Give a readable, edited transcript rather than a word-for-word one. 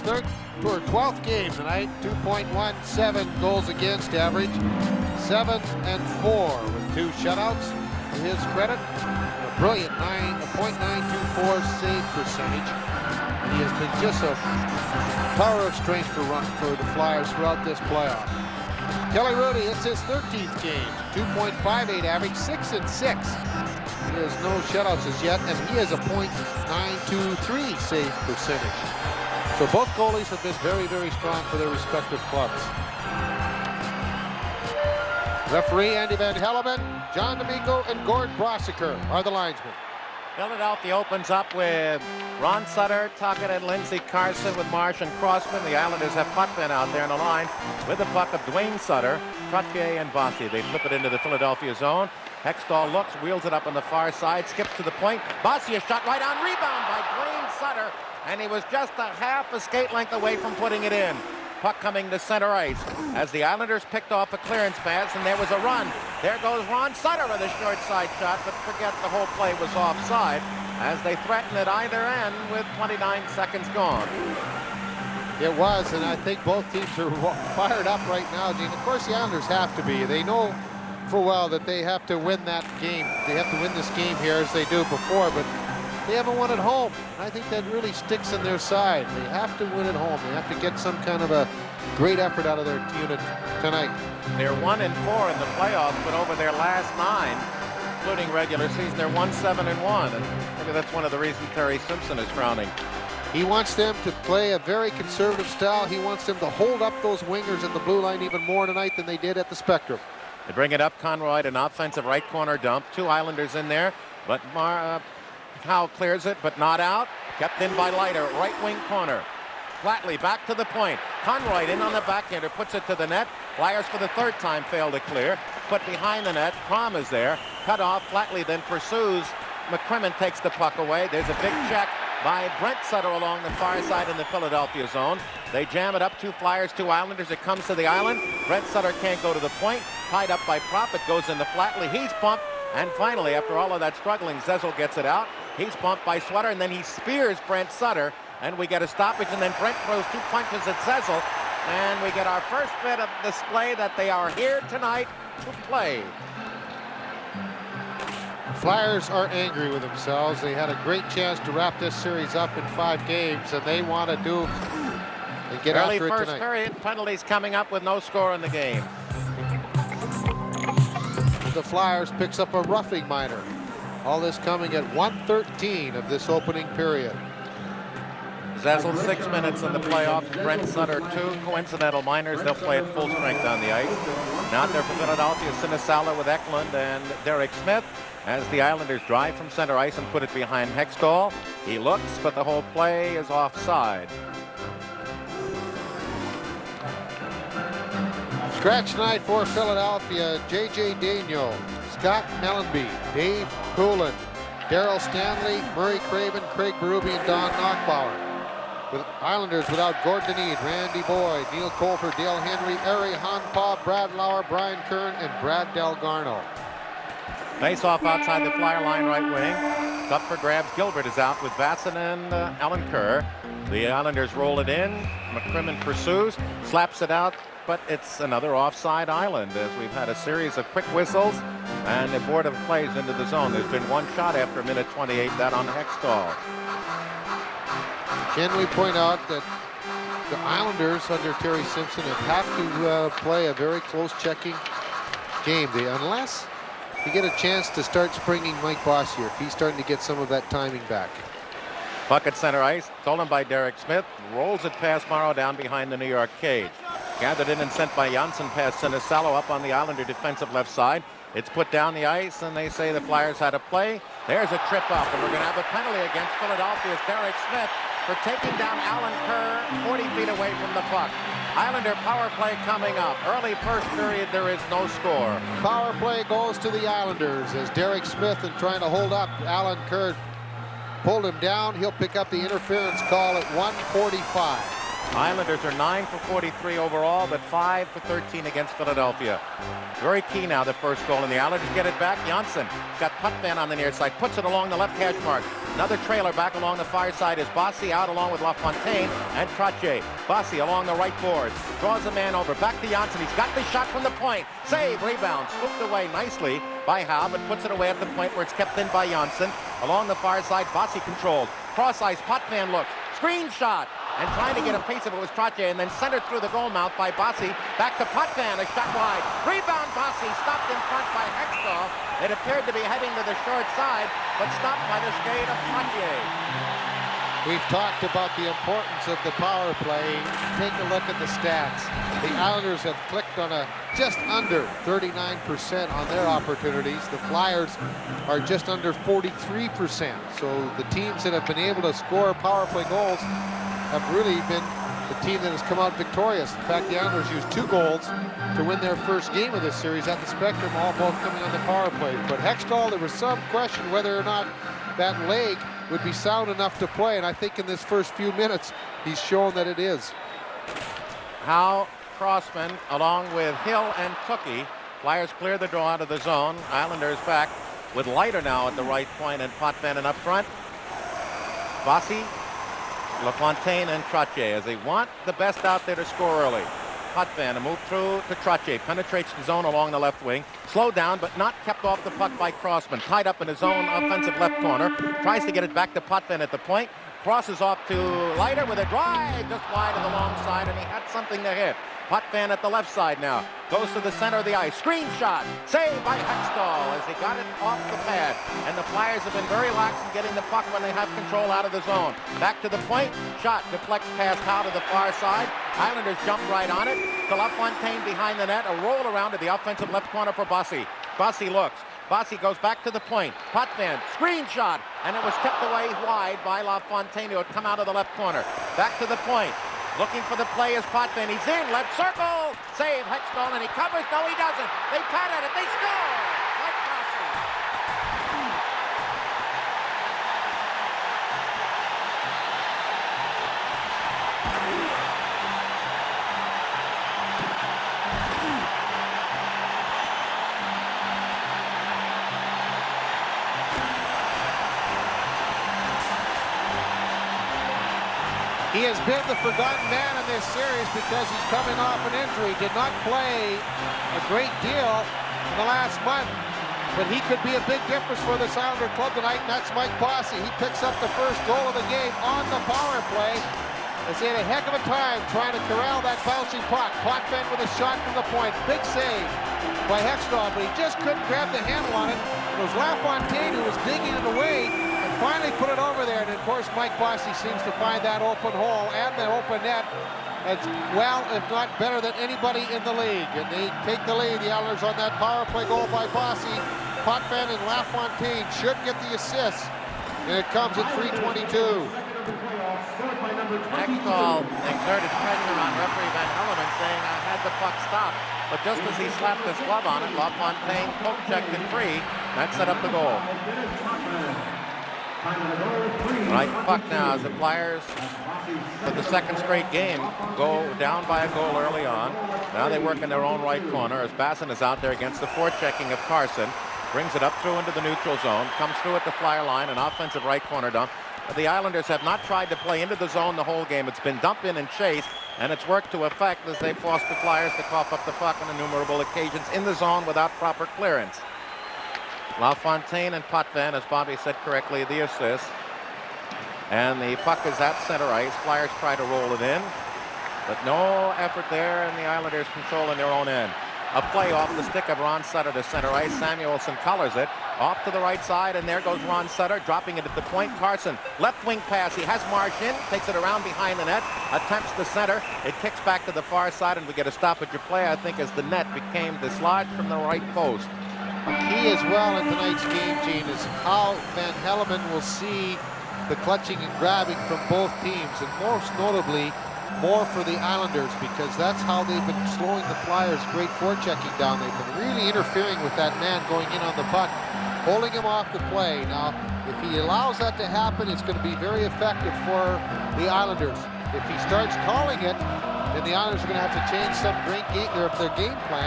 12th game tonight. 2.17 goals against average. 7-4 with 2 shutouts. To his credit, a brilliant .924 save percentage. And he has been just a tower of strength for the Flyers throughout this playoff. Kelly Hrudey, it's his 13th game. 2.58 average, 6-6. He has no shutouts as yet, and he has a .923 save percentage. So both goalies have been very, very strong for their respective clubs. Referee Andy Van Helleman, John D'Amico, and Gord Brossiker are the linesmen. Philadelphia opens up with Ron Sutter, Tuckett, and Lindsey Carson with Marsh and Crossman. The Islanders have Putman out there in the line with the puck of Dwayne Sutter, Trottier, and Bossy. They flip it into the Philadelphia zone. Hextall looks, wheels it up on the far side, skips to the point. Bossy a shot right on, rebound by Dwayne Sutter, and he was just a half a skate length away from putting it in. Puck coming to center ice as the Islanders picked off a clearance pass, and there was a run. There goes Ron Sutter with a short side shot, but forget the whole play was offside as they threaten at either end with 29 seconds gone. It was, and I think both teams are fired up right now, Gene. Of course, the Islanders have to be. They know full well that they have to win that game. They have to win this game here as they do before, but they haven't won at home. And I think that really sticks in their side. They have to win at home. They have to get some kind of a great effort out of their unit tonight. They're 1-4 in the playoffs, but over their last 9, including regular season, they're 1-7-1. And maybe that's one of the reasons Terry Simpson is frowning. He wants them to play a very conservative style. He wants them to hold up those wingers at the blue line even more tonight than they did at the Spectrum. They bring it up, Conroy, an offensive right corner dump. 2 Islanders in there, but Howe clears it, but not out. Kept in by Leiter, right wing corner. Flatley back to the point. Conroy in on the backhander, puts it to the net. Flyers for the 3rd time fail to clear. Put behind the net. Crom is there. Cut off. Flatley then pursues. McCrimmon takes the puck away. There's a big check by Brent Sutter along the far side in the Philadelphia zone. They jam it up, 2 Flyers, 2 Islanders. It comes to the island. Brent Sutter can't go to the point. Tied up by Prop. It goes into Flatley. He's bumped. And finally, after all of that struggling, Zezel gets it out. He's bumped by Sweater, and then he spears Brent Sutter. And we get a stoppage, and then Brent throws 2 punches at Zezel. And we get our first bit of display that they are here tonight to play. Flyers are angry with themselves. They had a great chance to wrap this series up in 5 games, and they want to do and get early after it first tonight. period, penalties coming up with no score in the game. The Flyers picks up a roughing minor. All this coming at 1:13 of this opening period. Zezel 6 minutes in the playoffs. Brent Sutter 2 coincidental minors. They'll play at full strength on the ice. Now there for Philadelphia, Sinisalo with Eklund and Derek Smith as the Islanders drive from center ice and put it behind Hextall. He looks, but the whole play is offside. Scratch tonight for Philadelphia: J.J. Daigneault, Scott Mellenby, Dave Poulin, Daryl Stanley, Murray Craven, Craig Berube, and Don Knockbauer. With Islanders without Gordon Need, Randy Boyd, Neil Colfer, Dale Henry, Ari Hanpa, Brad Lauer, Brian Kern, and Brad Delgarno. Face off outside the Flyer line right wing. Up for grabs. Gilbert is out with Vasson and Alan Kerr. The Islanders roll it in. McCrimmon pursues, slaps it out, but it's another offside island as we've had a series of quick whistles and a board of plays into the zone. There's been 1 shot after minute 28, that on Hextall. Can we point out that the Islanders under Terry Simpson have to play a very close checking game. Unless you get a chance to start springing Mike Bossy, if he's starting to get some of that timing back. Puck at center ice, stolen by Derek Smith, rolls it past Morrow down behind the New York cage. Gathered in and sent by Janssen past Sinisalo up on the Islander defensive left side. It's put down the ice, and they say the Flyers had a play. There's a trip up, and we're going to have a penalty against Philadelphia's Derek Smith for taking down Alan Kerr 40 feet away from the puck. Islander power play coming up. Early first period, there is no score. Power play goes to the Islanders as Derek Smith is trying to hold up Alan Kerr. Pulled him down. He'll pick up the interference call at 1:45. Islanders are 9 for 43 overall, but 5 for 13 against Philadelphia. Very key now, the first goal, and the Islanders get it back. Janssen got Puckman on the near side, puts it along the left hash mark. Another trailer back along the far side is Bossy out along with LaFontaine and Trottier. Bossy along the right boards, draws a man over, back to Janssen. He's got the shot from the point. Save, rebound, swooped away nicely by Howe, but puts it away at the point where it's kept in by Janssen. Along the far side, Bossy controlled. Cross ice, Potvin looks, screen shot. And trying to get a piece of it was Trottier, and then centered through the goal mouth by Bossy. Back to Potvin, a shot wide. Rebound, Bossy, stopped in front by Hextall. It appeared to be heading to the short side, but stopped by the skate of Trottier. We've talked about the importance of the power play. Take a look at the stats. The Islanders have clicked on just under 39% on their opportunities. The Flyers are just under 43%. So the teams that have been able to score power play goals have really been the team that has come out victorious. In fact, the Islanders used 2 goals to win their first game of this series at the Spectrum, all both coming on the power play. But Hextall, there was some question whether or not that leg would be sound enough to play, and I think in this first few minutes, he's shown that it is. Howe, Crossman, along with Hill and Tookie. Flyers clear the draw out of the zone. Islanders back with Leiter now at the right point and Potvin up front. Bossy, LaFontaine, and Trottier as they want the best out there to score early. Potvin, a move through to Trottier, penetrates the zone along the left wing, slowed down but not kept off the puck by Crossman, tied up in his own offensive left corner, tries to get it back to Potvin at the point, crosses off to Leiter with a drive just wide of the long side, and he had something to hit. Potvin at the left side now, goes to the center of the ice, screen shot, saved by Hextall as he got it off the pad. And the Flyers have been very lax in getting the puck when they have control out of the zone. Back to the point, shot deflects past Howe to the far side. Islanders jump right on it. To LaFontaine behind the net, a roll around to the offensive left corner for Bossy. Bossy looks. Bossy goes back to the point. Potvin, screen shot, and it was tipped away wide by LaFontaine, who had come out of the left corner. Back to the point. Looking for the play is Potvin. He's in, left circle. Save, Hextall, and he covers. No, he doesn't. They pat at it. They score. Mike Bossy. He has been the forgotten man in this series because he's coming off an injury. Did not play a great deal in the last month, but he could be a big difference for this Islander club tonight, and that's Mike Bossy. He picks up the first goal of the game on the power play. As he had a heck of a time trying to corral that bouncing puck. Potvin with a shot from the point. Big save by Hextall, but he just couldn't grab the handle on it. It was LaFontaine who was digging it away and finally put it over there. And of course, Mike Bossy seems to find that open hole and the open net as well, if not better than anybody in the league. And they take the lead, the Islanders, on that power play goal by Bossy. Potvin and LaFontaine should get the assist. And it comes at 3:22. Hextall exerted pressure on referee Van Hellemond, saying, I had the puck stopped. But just as he slapped his glove on it, LaFontaine poke checked it free. That set up the goal. Right puck now as the Flyers, for the second straight game, go down by a goal early on. Now they work in their own right corner as Basson is out there against the forechecking of Carson. Brings it up through into the neutral zone, comes through at the Flyer line, an offensive right corner dump. The Islanders have not tried to play into the zone the whole game. It's been dump in and chase, and it's worked to effect as they forced the Flyers to cough up the puck on innumerable occasions in the zone without proper clearance. LaFontaine and Potvin, as Bobby said correctly, the assist. And the puck is at center ice. Flyers try to roll it in, but no effort there, and the Islanders controlling their own end. A play off the stick of Ron Sutter to center ice. Samuelson colors it off to the right side, and there goes Ron Sutter, dropping it at the point. Carson, left wing pass. He has Marsh in, takes it around behind the net, attempts to center. It kicks back to the far side, and we get a stoppage of play, I think, as the net became dislodged from the right post. Key as well in tonight's game, Gene, is how Van Hellemond will see the clutching and grabbing from both teams, and most notably, more for the Islanders, because that's how they've been slowing the Flyers' great forechecking down. They've been really interfering with that man going in on the puck, holding him off the play. Now, if he allows that to happen, it's going to be very effective for the Islanders. If he starts calling it, then the Islanders are going to have to change their game plan.